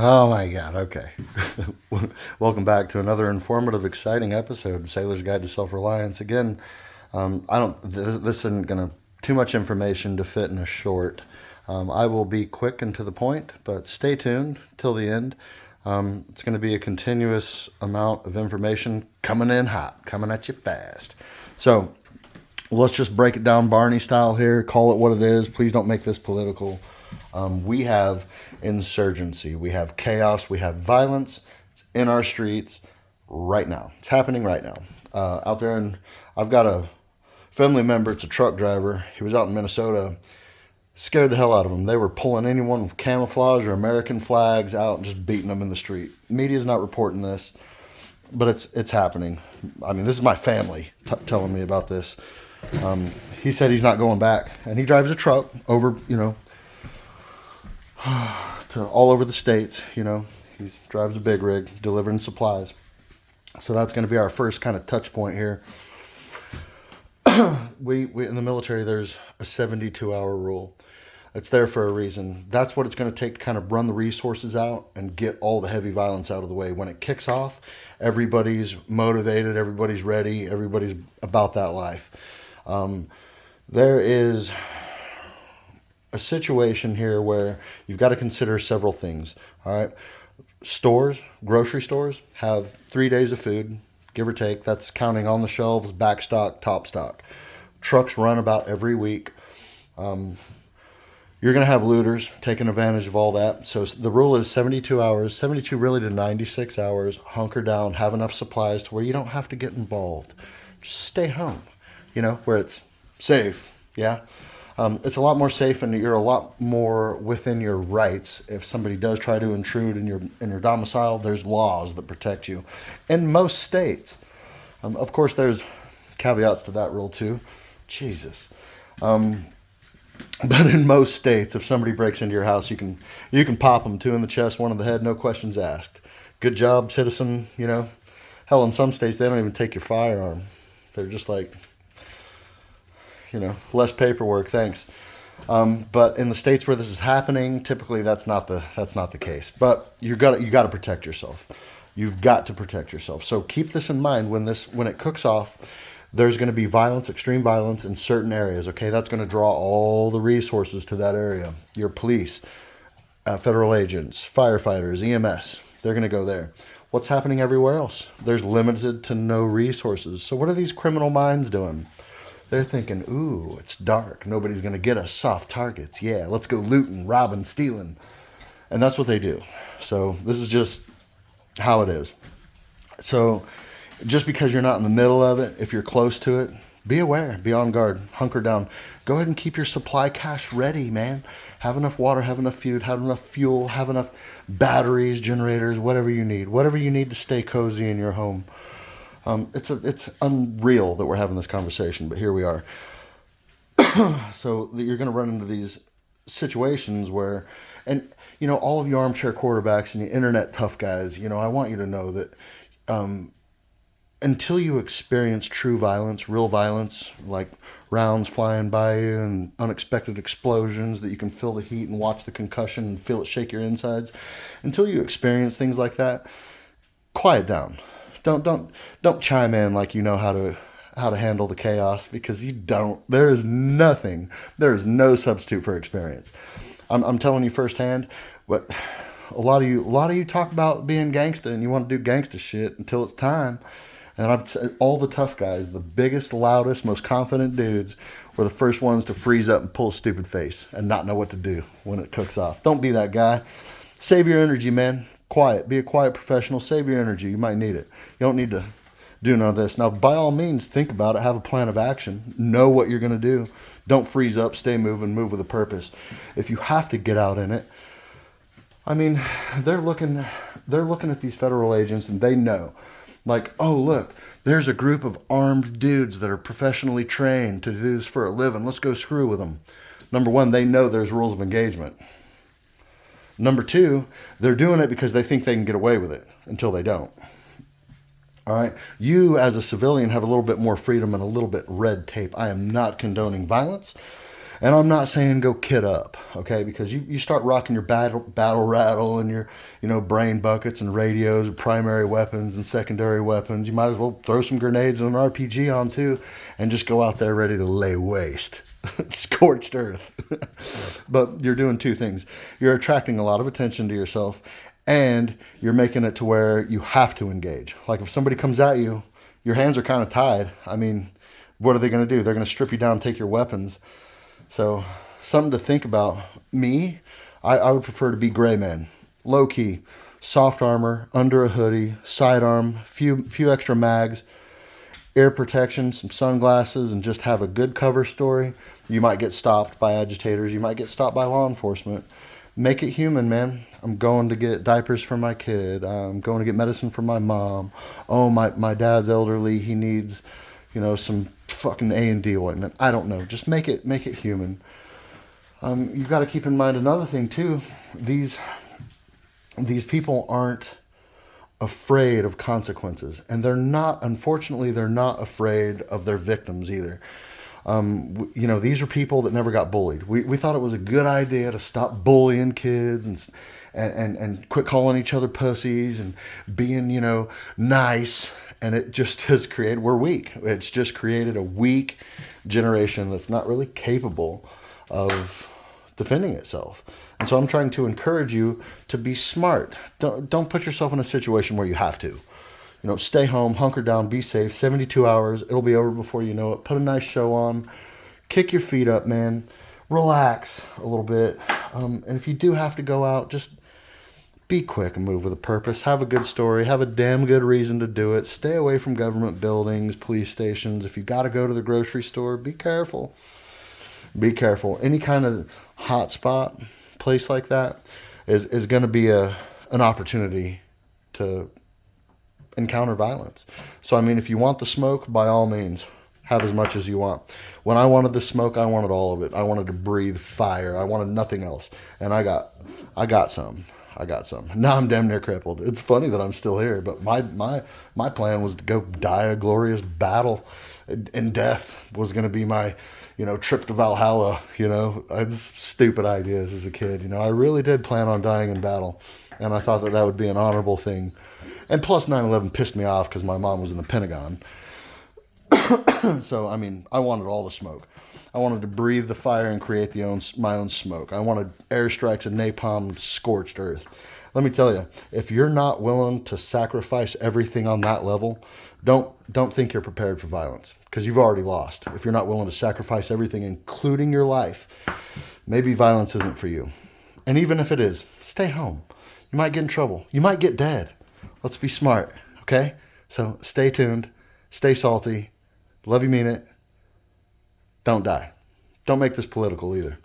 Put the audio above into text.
Oh my God. Okay. Welcome back to another informative, exciting episode of Sailor's Guide to Self Reliance. Again, I don't. This isn't gonna too much information to fit in a short. I will be quick and to the point, but stay tuned till the end. It's going to be a continuous amount of information coming in hot, coming at you fast. So let's just break it down Barney style here. Call it what it is. Please don't make this political. We have insurgency. We have chaos. We have violence. It's in our streets right now. It's happening right now. Out there, and I've got a family member. It's a truck driver. He was out in Minnesota. Scared the hell out of them. They were pulling anyone with camouflage or American flags out and just beating them in the street. Media's not reporting this, but it's happening. I mean, this is my family telling me about this. He said he's not going back, and he drives a truck over, to all over the states. He drives a big rig, delivering supplies. So that's going to be our first kind of touch point here. We in the military, there's a 72-hour rule. It's there for a reason. That's what it's going to take to kind of run the resources out and get all the heavy violence out of the way. When it kicks off, everybody's motivated, everybody's ready, everybody's about that life. There is a situation here where you've got to consider several things. All right. Stores, grocery stores have 3 days of food, give or take. That's counting on the shelves, back stock, top stock. Trucks run about every week. You're going to have looters taking advantage of all that. So the rule is 72 hours, 72 really to 96 hours, hunker down, have enough supplies to where you don't have to get involved. Just stay home, where it's safe. Yeah. It's a lot more safe, and you're a lot more within your rights. If somebody does try to intrude in your domicile, there's laws that protect you in most states. Of course, there's caveats to that rule too. Jesus. But in most states, if somebody breaks into your house, you can pop them, 2 in the chest, 1 in the head, no questions asked. Good job, citizen. Hell, in some states they don't even take your firearm. They're just like, less paperwork, thanks. But in the states where this is happening, typically that's not the case. But you got to protect yourself. You've got to protect yourself. So keep this in mind when it cooks off. There's going to be violence, extreme violence in certain areas. Okay, that's going to draw all the resources to that area. Your police, federal agents, firefighters, EMS, they're going to go there. What's happening everywhere else? There's limited to no resources. So what are these criminal minds doing? They're thinking, ooh, it's dark. Nobody's going to get us, soft targets. Yeah, let's go looting, robbing, stealing. And that's what they do. So this is just how it is. So just because you're not in the middle of it, if you're close to it, be aware, be on guard, hunker down. Go ahead and keep your supply cache ready, man. Have enough water, have enough food, have enough fuel, have enough batteries, generators, whatever you need to stay cozy in your home. It's unreal that we're having this conversation, but here we are. So you're going to run into these situations where, and all of you armchair quarterbacks and the internet tough guys, I want you to know that until you experience true violence, real violence, like rounds flying by you and unexpected explosions that you can feel the heat and watch the concussion and feel it shake your insides, until you experience things like that, quiet down. Don't chime in like you know how to handle the chaos, because you don't. There is no substitute for experience. I'm telling you firsthand. But a lot of you talk about being gangsta and you want to do gangsta shit until it's time. And I've said all the tough guys, the biggest, loudest, most confident dudes, were the first ones to freeze up and pull a stupid face and not know what to do when it cooks off. Don't be that guy. Save your energy, man. Quiet. Be a quiet professional. Save your energy. You might need it. You don't need to do none of this. Now, by all means, think about it. Have a plan of action. Know what you're going to do. Don't freeze up. Stay moving. Move with a purpose. If you have to get out in it, I mean, they're looking at these federal agents and they know. Like, oh, look, there's a group of armed dudes that are professionally trained to do this for a living. Let's go screw with them. Number one, they know there's rules of engagement. Number two, they're doing it because they think they can get away with it until they don't. All right. You as a civilian have a little bit more freedom and a little bit red tape. I am not condoning violence. And I'm not saying go kid up, okay? Because you start rocking your battle rattle and your, brain buckets and radios and primary weapons and secondary weapons. You might as well throw some grenades and an RPG on too and just go out there ready to lay waste. Scorched earth. But you're doing two things. You're attracting a lot of attention to yourself, and you're making it to where you have to engage. Like if somebody comes at you, your hands are kind of tied. I mean, what are they going to do? They're going to strip you down and take your weapons. So something to think about. Me, I would prefer to be gray man. Low key. Soft armor, under a hoodie, sidearm, few extra mags, ear protection, some sunglasses, and just have a good cover story. You might get stopped by agitators. You might get stopped by law enforcement. Make it human, man. I'm going to get diapers for my kid. I'm going to get medicine for my mom. Oh, my dad's elderly. He needs, some fucking A&D ointment. I don't know. Just make it human. You've got to keep in mind another thing too. These people aren't afraid of consequences, and unfortunately they're not afraid of their victims either. These are people that never got bullied. We thought it was a good idea to stop bullying kids and quit calling each other pussies and being, nice. And it just has created, we're weak. It's just created a weak generation that's not really capable of defending itself. And so I'm trying to encourage you to be smart. Don't put yourself in a situation where you have to. Stay home, hunker down, be safe. 72 hours, it'll be over before you know it. Put a nice show on. Kick your feet up, man. Relax a little bit. And if you do have to go out, just be quick and move with a purpose. Have a good story. Have a damn good reason to do it. Stay away from government buildings, police stations. If you got to go to the grocery store, be careful. Be careful. Any kind of hot spot, place like that is going to be an opportunity to encounter violence. So, if you want the smoke, by all means, have as much as you want. When I wanted the smoke, I wanted all of it. I wanted to breathe fire. I wanted nothing else. And I got some. Now I'm damn near crippled. It's funny that I'm still here, but my plan was to go die a glorious battle, and death was going to be my, trip to Valhalla. I had stupid ideas as a kid. I really did plan on dying in battle, and I thought that would be an honorable thing. And plus 9/11 pissed me off because my mom was in the Pentagon. So, I wanted all the smoke. I wanted to breathe the fire and create my own smoke. I wanted airstrikes and napalm, scorched earth. Let me tell you, if you're not willing to sacrifice everything on that level, don't think you're prepared for violence, because you've already lost. If you're not willing to sacrifice everything, including your life, maybe violence isn't for you. And even if it is, stay home. You might get in trouble. You might get dead. Let's be smart, okay? So stay tuned. Stay salty. Love you, mean it. Don't die. Don't make this political either.